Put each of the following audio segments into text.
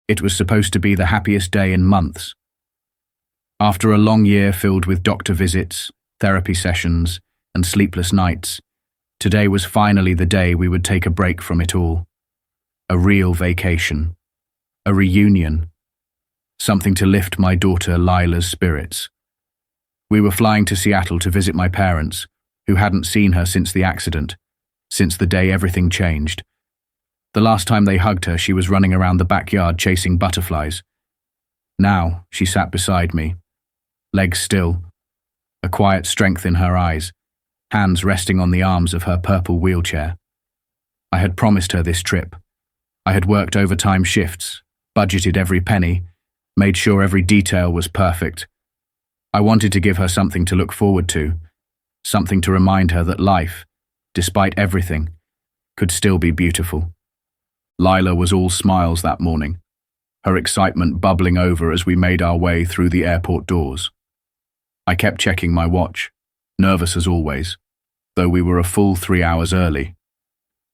It was supposed to be the happiest day in months. After a long year filled with doctor visits, therapy sessions, and sleepless nights, today was finally the day we would take a break from it all. A real vacation. A reunion. Something to lift my daughter Lila's spirits. We were flying to Seattle to visit my parents, who hadn't seen her since the accident, since the day everything changed. The last time they hugged her, she was running around the backyard chasing butterflies. Now, she sat beside me, legs still, a quiet strength in her eyes, hands resting on the arms of her purple wheelchair. I had promised her this trip. I had worked overtime shifts, budgeted every penny, made sure every detail was perfect. I wanted to give her something to look forward to, something to remind her that life, despite everything, could still be beautiful. Lila was all smiles that morning, her excitement bubbling over as we made our way through the airport doors. I kept checking my watch, nervous as always, though we were a full 3 hours early.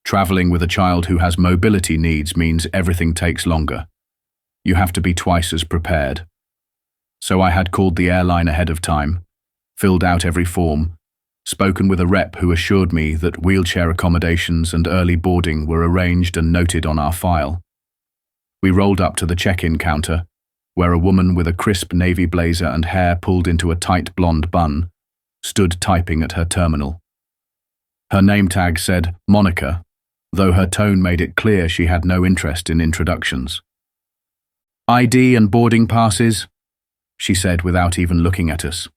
Traveling with a child who has mobility needs means everything takes longer. You have to be twice as prepared. So I had called the airline ahead of time, filled out every form, spoken with a rep who assured me that wheelchair accommodations and early boarding were arranged and noted on our file. We rolled up to the check-in counter, where a woman with a crisp navy blazer and hair pulled into a tight blonde bun stood typing at her terminal. Her name tag said Monica, though her tone made it clear she had no interest in introductions. "ID and boarding passes," she said without even looking at us.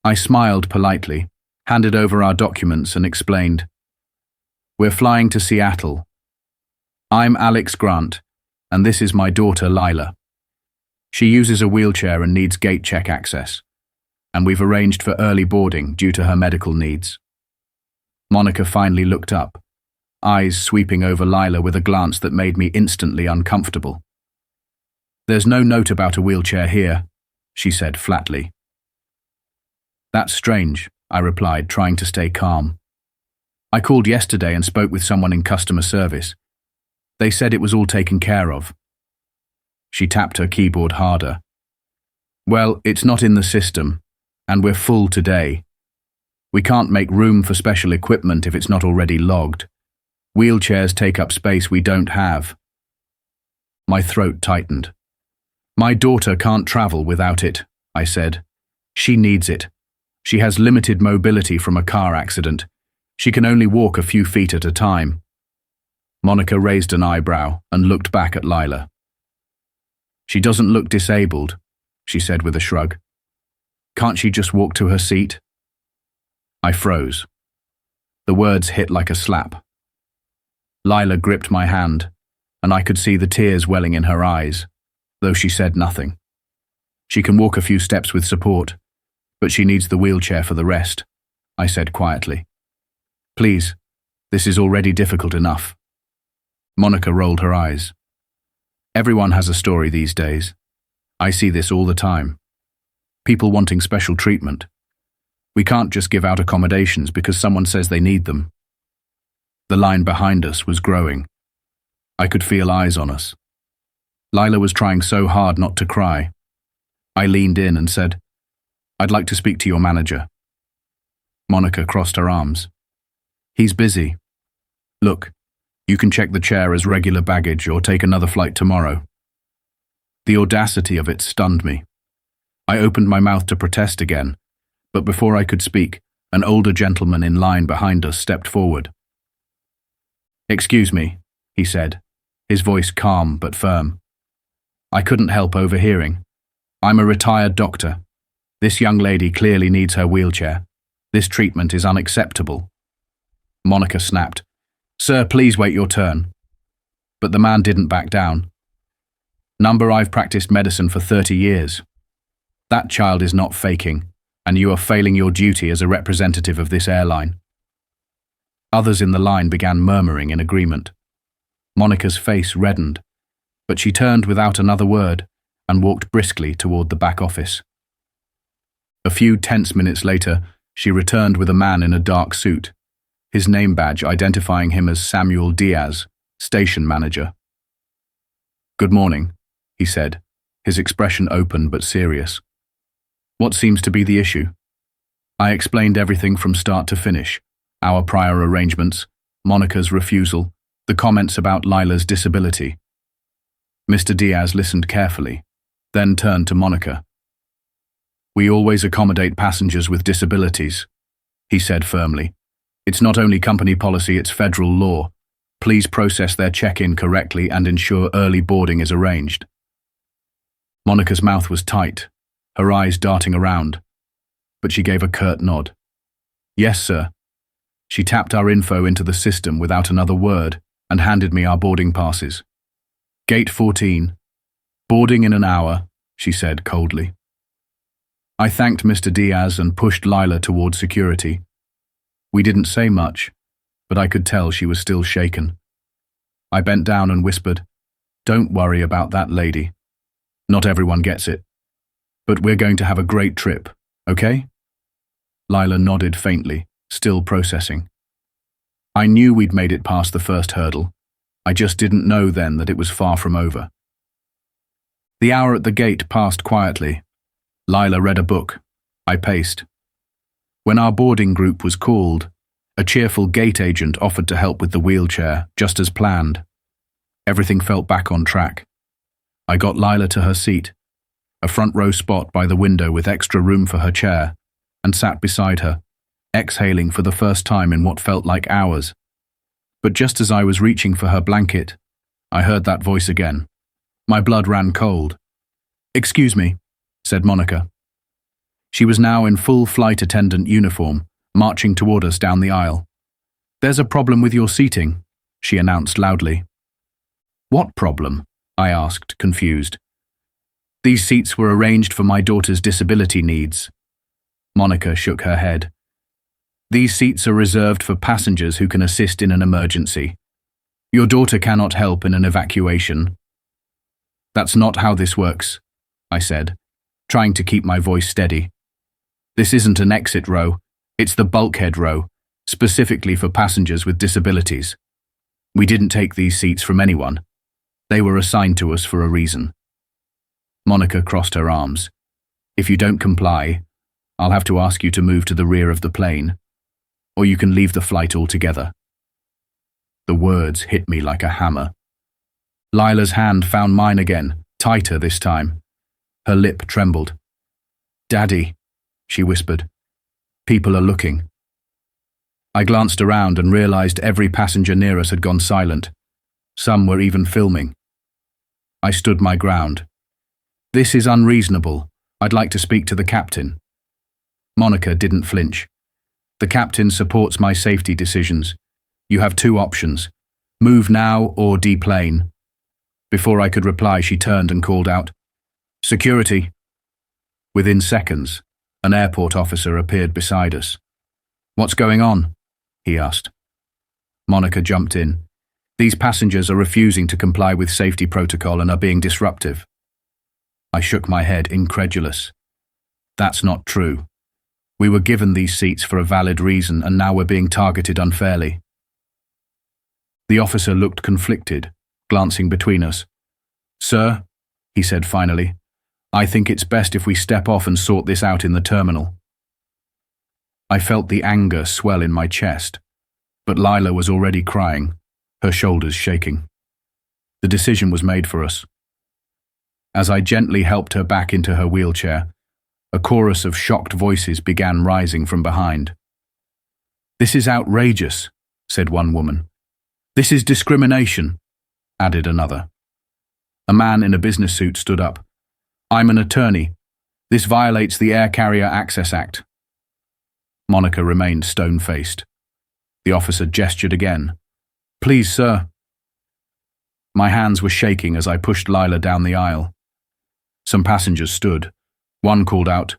I smiled politely, handed over our documents and explained, "We're flying to Seattle. I'm Alex Grant, and this is my daughter Lila. She uses a wheelchair and needs gate check access, and we've arranged for early boarding due to her medical needs." Monica finally looked up, eyes sweeping over Lila with a glance that made me instantly uncomfortable. "There's no note about a wheelchair here," she said flatly. "That's strange," I replied, trying to stay calm. "I called yesterday and spoke with someone in customer service. They said it was all taken care of." She tapped her keyboard harder. "Well, it's not in the system, and we're full today. We can't make room for special equipment if it's not already logged. Wheelchairs take up space we don't have." My throat tightened. "My daughter can't travel without it," I said. "She needs it. She has limited mobility from a car accident. She can only walk a few feet at a time." Monica raised an eyebrow and looked back at Lila. "She doesn't look disabled," she said with a shrug. "Can't she just walk to her seat?" I froze. The words hit like a slap. Lila gripped my hand, and I could see the tears welling in her eyes, though she said nothing. "She can walk a few steps with support, but she needs the wheelchair for the rest," I said quietly. "Please, this is already difficult enough." Monica rolled her eyes. "Everyone has a story these days. I see this all the time. People wanting special treatment. We can't just give out accommodations because someone says they need them." The line behind us was growing. I could feel eyes on us. Lila was trying so hard not to cry. I leaned in and said, "I'd like to speak to your manager." Monica crossed her arms. "He's busy. Look, you can check the chair as regular baggage or take another flight tomorrow." The audacity of it stunned me. I opened my mouth to protest again, but before I could speak, an older gentleman in line behind us stepped forward. "Excuse me," he said, his voice calm but firm. I couldn't help overhearing. "I'm a retired doctor. This young lady clearly needs her wheelchair. This treatment is unacceptable." Monica snapped, "Sir, please wait your turn." But the man didn't back down. "Number, I've practiced medicine for 30 years. That child is not faking, and you are failing your duty as a representative of this airline." Others in the line began murmuring in agreement. Monica's face reddened, but she turned without another word and walked briskly toward the back office. A few tense minutes later, she returned with a man in a dark suit, his name badge identifying him as Samuel Diaz, station manager. "Good morning," he said, his expression open but serious. "What seems to be the issue?" I explained everything from start to finish: our prior arrangements, Monica's refusal, the comments about Lila's disability. Mr. Diaz listened carefully, then turned to Monica. "We always accommodate passengers with disabilities," he said firmly. "It's not only company policy, it's federal law. Please process their check-in correctly and ensure early boarding is arranged." Monica's mouth was tight, her eyes darting around, but she gave a curt nod. "Yes, sir." She tapped our info into the system without another word and handed me our boarding passes. "Gate 14. Boarding in an hour," she said coldly. I thanked Mr. Diaz and pushed Lila toward security. We didn't say much, but I could tell she was still shaken. I bent down and whispered, "Don't worry about that lady. Not everyone gets it. But we're going to have a great trip, okay?" Lila nodded faintly, still processing. I knew we'd made it past the first hurdle. I just didn't know then that it was far from over. The hour at the gate passed quietly. Lila read a book. I paced. When our boarding group was called, a cheerful gate agent offered to help with the wheelchair, just as planned. Everything felt back on track. I got Lila to her seat, a front row spot by the window with extra room for her chair, and sat beside her, exhaling for the first time in what felt like hours. But just as I was reaching for her blanket, I heard that voice again. My blood ran cold. "Excuse me," said Monica. She was now in full flight attendant uniform, marching toward us down the aisle. "There's a problem with your seating," she announced loudly. "What problem?" I asked, confused. "These seats were arranged for my daughter's disability needs." Monica shook her head. "These seats are reserved for passengers who can assist in an emergency. Your daughter cannot help in an evacuation." "That's not how this works," I said, trying to keep my voice steady. "This isn't an exit row, it's the bulkhead row, specifically for passengers with disabilities. We didn't take these seats from anyone. They were assigned to us for a reason." Monica crossed her arms. "If you don't comply, I'll have to ask you to move to the rear of the plane, or you can leave the flight altogether." The words hit me like a hammer. Lila's hand found mine again, tighter this time. Her lip trembled. "Daddy," she whispered. "People are looking." I glanced around and realized every passenger near us had gone silent. Some were even filming. I stood my ground. "This is unreasonable. I'd like to speak to the captain." Monica didn't flinch. "The captain supports my safety decisions. You have two options. Move now or deplane." Before I could reply, she turned and called out, "Security." Within seconds, an airport officer appeared beside us. "What's going on?" he asked. Monica jumped in. "These passengers are refusing to comply with safety protocol and are being disruptive." I shook my head, incredulous. "That's not true. We were given these seats for a valid reason, and now we're being targeted unfairly." The officer looked conflicted, glancing between us. "Sir," he said finally, "I think it's best if we step off and sort this out in the terminal." I felt the anger swell in my chest, but Lila was already crying, her shoulders shaking. The decision was made for us. As I gently helped her back into her wheelchair, a chorus of shocked voices began rising from behind. "This is outrageous," said one woman. "This is discrimination," added another. A man in a business suit stood up. "I'm an attorney. This violates the Air Carrier Access Act." Monica remained stone-faced. The officer gestured again. "Please, sir." My hands were shaking as I pushed Lila down the aisle. Some passengers stood. One called out,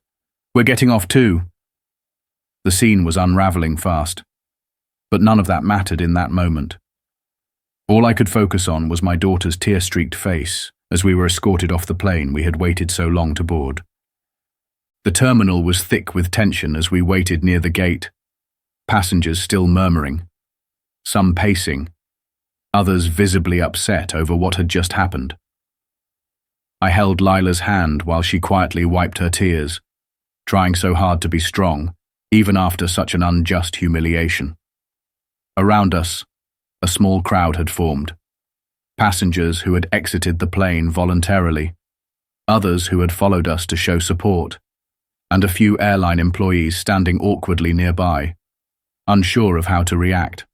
"We're getting off too." The scene was unraveling fast, but none of that mattered in that moment. All I could focus on was my daughter's tear-streaked face as we were escorted off the plane we had waited so long to board. The terminal was thick with tension as we waited near the gate, passengers still murmuring, some pacing, others visibly upset over what had just happened. I held Lila's hand while she quietly wiped her tears, trying so hard to be strong, even after such an unjust humiliation. Around us, a small crowd had formed. Passengers who had exited the plane voluntarily, others who had followed us to show support, and a few airline employees standing awkwardly nearby, unsure of how to react.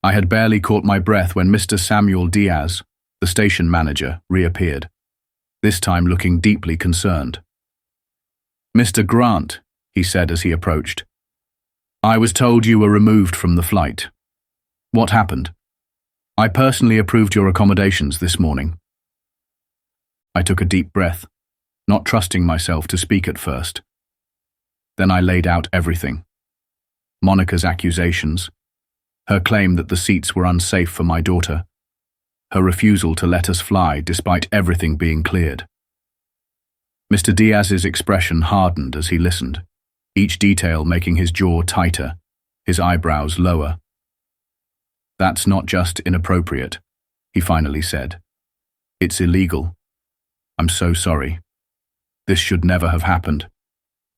I had barely caught my breath when Mr. Samuel Diaz, the station manager, reappeared, this time looking deeply concerned. "Mr. Grant," he said as he approached, "I was told you were removed from the flight. What happened? I personally approved your accommodations this morning." I took a deep breath, not trusting myself to speak at first. Then I laid out everything. Monica's accusations, her claim that the seats were unsafe for my daughter, her refusal to let us fly despite everything being cleared. Mr. Diaz's expression hardened as he listened, each detail making his jaw tighter, his eyebrows lower. "That's not just inappropriate," he finally said. "It's illegal. I'm so sorry. This should never have happened.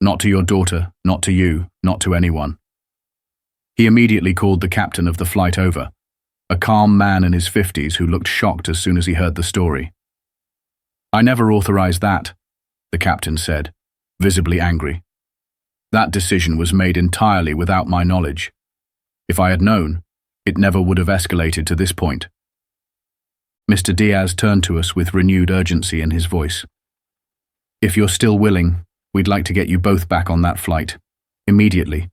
Not to your daughter, not to you, not to anyone." He immediately called the captain of the flight over, a calm man in his 50s who looked shocked as soon as he heard the story. "I never authorized that," the captain said, visibly angry. "That decision was made entirely without my knowledge. If I had known, it never would have escalated to this point." Mr. Diaz turned to us with renewed urgency in his voice. "If you're still willing, we'd like to get you both back on that flight, immediately.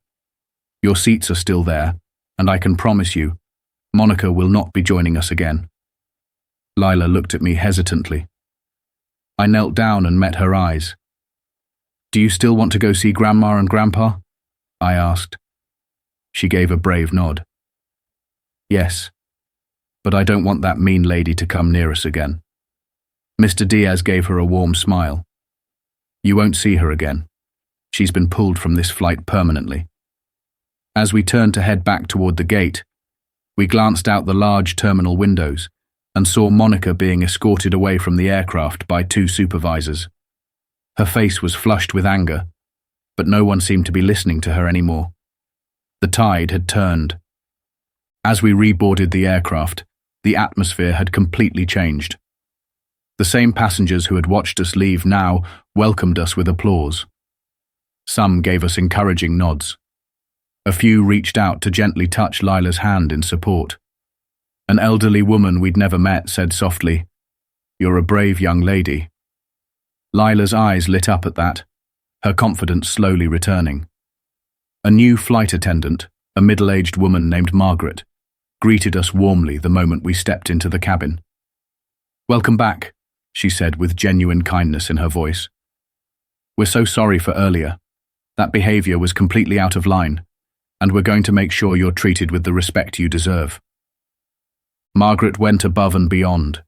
Your seats are still there, and I can promise you, Monica will not be joining us again." Lila looked at me hesitantly. I knelt down and met her eyes. "Do you still want to go see Grandma and Grandpa?" I asked. She gave a brave nod. "Yes, but I don't want that mean lady to come near us again." Mr. Diaz gave her a warm smile. "You won't see her again. She's been pulled from this flight permanently." As we turned to head back toward the gate, we glanced out the large terminal windows and saw Monica being escorted away from the aircraft by two supervisors. Her face was flushed with anger, but no one seemed to be listening to her anymore. The tide had turned. As we reboarded the aircraft, the atmosphere had completely changed. The same passengers who had watched us leave now welcomed us with applause. Some gave us encouraging nods. A few reached out to gently touch Lila's hand in support. An elderly woman we'd never met said softly, "You're a brave young lady." Lila's eyes lit up at that, her confidence slowly returning. A new flight attendant, a middle-aged woman named Margaret, greeted us warmly the moment we stepped into the cabin. "Welcome back," she said with genuine kindness in her voice. "We're so sorry for earlier. That behavior was completely out of line, and we're going to make sure you're treated with the respect you deserve." Margaret went above and beyond.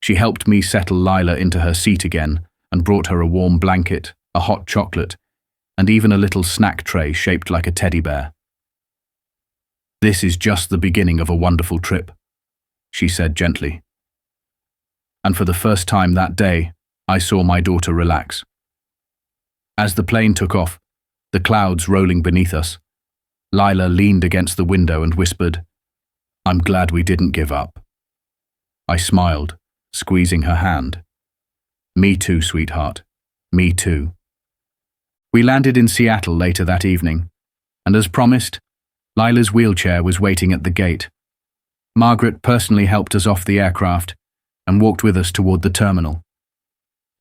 She helped me settle Lila into her seat again and brought her a warm blanket, a hot chocolate, and even a little snack tray shaped like a teddy bear. "This is just the beginning of a wonderful trip," she said gently. And for the first time that day, I saw my daughter relax. As the plane took off, the clouds rolling beneath us, Lila leaned against the window and whispered, "I'm glad we didn't give up." I smiled, squeezing her hand. "Me too, sweetheart. Me too." We landed in Seattle later that evening, and as promised, Lila's wheelchair was waiting at the gate. Margaret personally helped us off the aircraft and walked with us toward the terminal.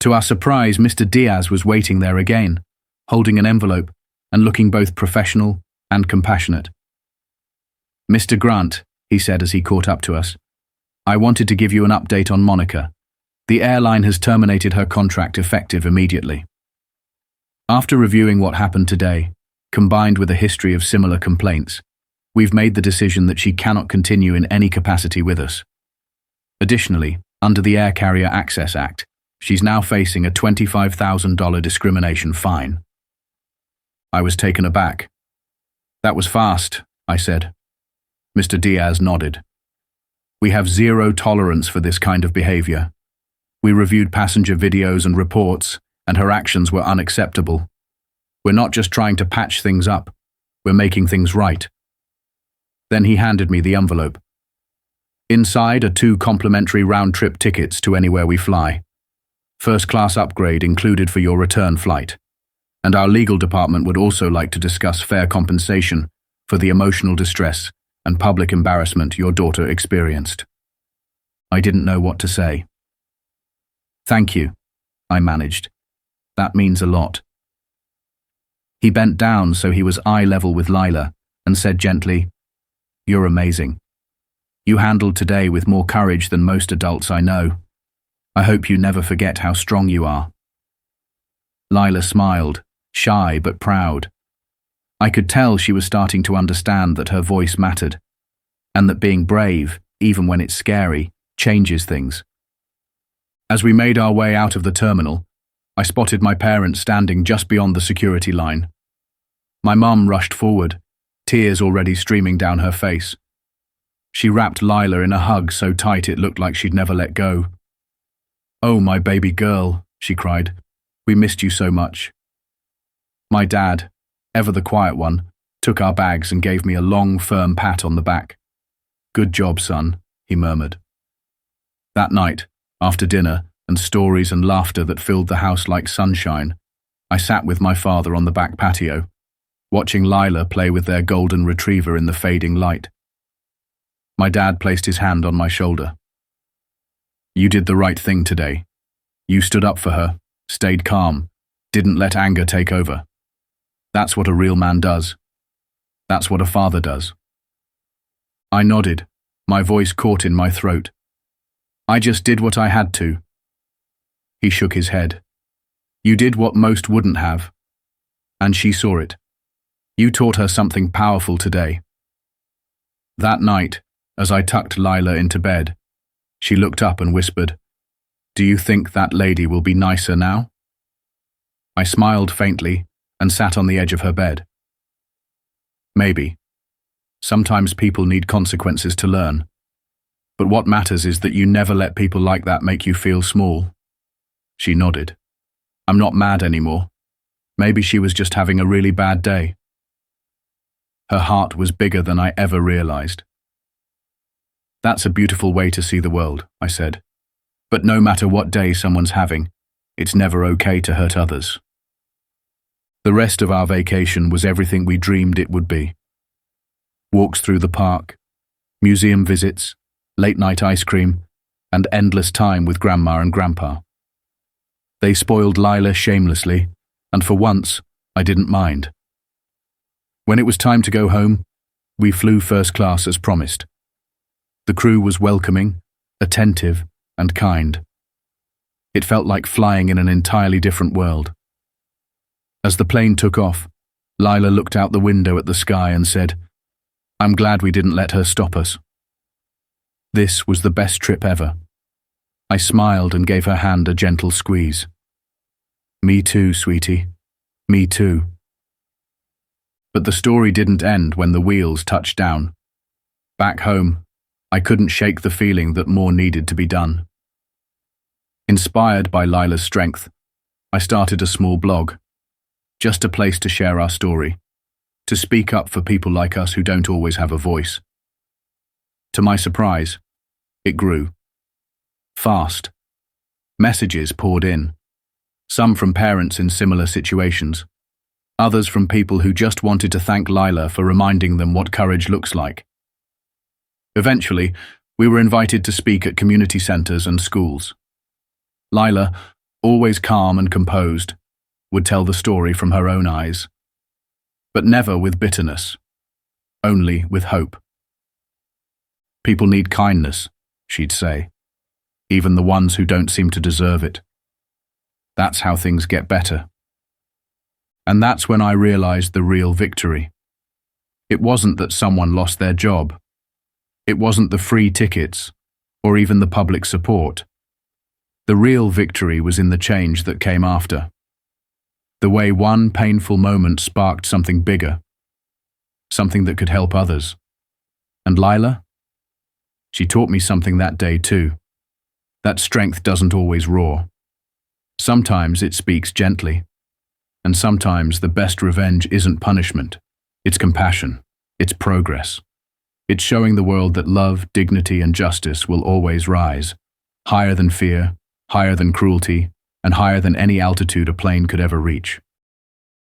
To our surprise, Mr. Diaz was waiting there again, holding an envelope and looking both professional and compassionate. "Mr. Grant," he said as he caught up to us, "I wanted to give you an update on Monica. The airline has terminated her contract effective immediately. After reviewing what happened today, combined with a history of similar complaints, we've made the decision that she cannot continue in any capacity with us. Additionally, under the Air Carrier Access Act, she's now facing a $25,000 discrimination fine." I was taken aback. "That was fast," I said. Mr. Diaz nodded. "We have zero tolerance for this kind of behavior. We reviewed passenger videos and reports, and her actions were unacceptable. We're not just trying to patch things up, we're making things right. Then he handed me the envelope. Inside are 2 complimentary round-trip tickets to anywhere we fly. First-class upgrade included for your return flight. And our legal department would also like to discuss fair compensation for the emotional distress and public embarrassment your daughter experienced. I didn't know what to say. Thank you, I managed. That means a lot. He bent down so he was eye level with Lila and said gently, "You're amazing. You handled today with more courage than most adults I know. I hope you never forget how strong you are." Lila smiled, shy but proud. I could tell she was starting to understand that her voice mattered, and that being brave, even when it's scary, changes things. As we made our way out of the terminal, I spotted my parents standing just beyond the security line. My mum rushed forward, tears already streaming down her face. She wrapped Lila in a hug so tight it looked like she'd never let go. "Oh, my baby girl," she cried. "We missed you so much." My dad, ever the quiet one, took our bags and gave me a long, firm pat on the back. "Good job, son," he murmured. That night, after dinner and stories and laughter that filled the house like sunshine, I sat with my father on the back patio, watching Lila play with their golden retriever in the fading light. My dad placed his hand on my shoulder. "You did the right thing today. You stood up for her, stayed calm, didn't let anger take over. That's what a real man does. That's what a father does." I nodded, my voice caught in my throat. "I just did what I had to." He shook his head. "You did what most wouldn't have. And she saw it. You taught her something powerful today." That night, as I tucked Lila into bed, she looked up and whispered, "Do you think that lady will be nicer now?" I smiled faintly and sat on the edge of her bed. Maybe. Sometimes people need consequences to learn. But what matters is that you never let people like that make you feel small. She nodded. "I'm not mad anymore. Maybe she was just having a really bad day." Her heart was bigger than I ever realized. "That's a beautiful way to see the world," I said. "But no matter what day someone's having, it's never okay to hurt others." The rest of our vacation was everything we dreamed it would be. Walks through the park, museum visits, late-night ice cream, and endless time with Grandma and Grandpa. They spoiled Lila shamelessly, and for once, I didn't mind. When it was time to go home, we flew first class as promised. The crew was welcoming, attentive, and kind. It felt like flying in an entirely different world. As the plane took off, Lila looked out the window at the sky and said, "I'm glad we didn't let her stop us." This was the best trip ever. I smiled and gave her hand a gentle squeeze. "Me too, sweetie. Me too." But the story didn't end when the wheels touched down. Back home, I couldn't shake the feeling that more needed to be done. Inspired by Lila's strength, I started a small blog, just a place to share our story, to speak up for people like us who don't always have a voice. To my surprise, it grew. Fast. Messages poured in, some from parents in similar situations, others from people who just wanted to thank Lila for reminding them what courage looks like. Eventually, we were invited to speak at community centers and schools. Lila, always calm and composed, would tell the story from her own eyes, but never with bitterness, only with hope. "People need kindness," she'd say, "even the ones who don't seem to deserve it. That's how things get better." And that's when I realized the real victory. It wasn't that someone lost their job. It wasn't the free tickets, or even the public support. The real victory was in the change that came after. The way one painful moment sparked something bigger, something that could help others. And Lila? She taught me something that day too. That strength doesn't always roar. Sometimes it speaks gently. And sometimes the best revenge isn't punishment. It's compassion. It's progress. It's showing the world that love, dignity, and justice will always rise, higher than fear, higher than cruelty, and higher than any altitude a plane could ever reach.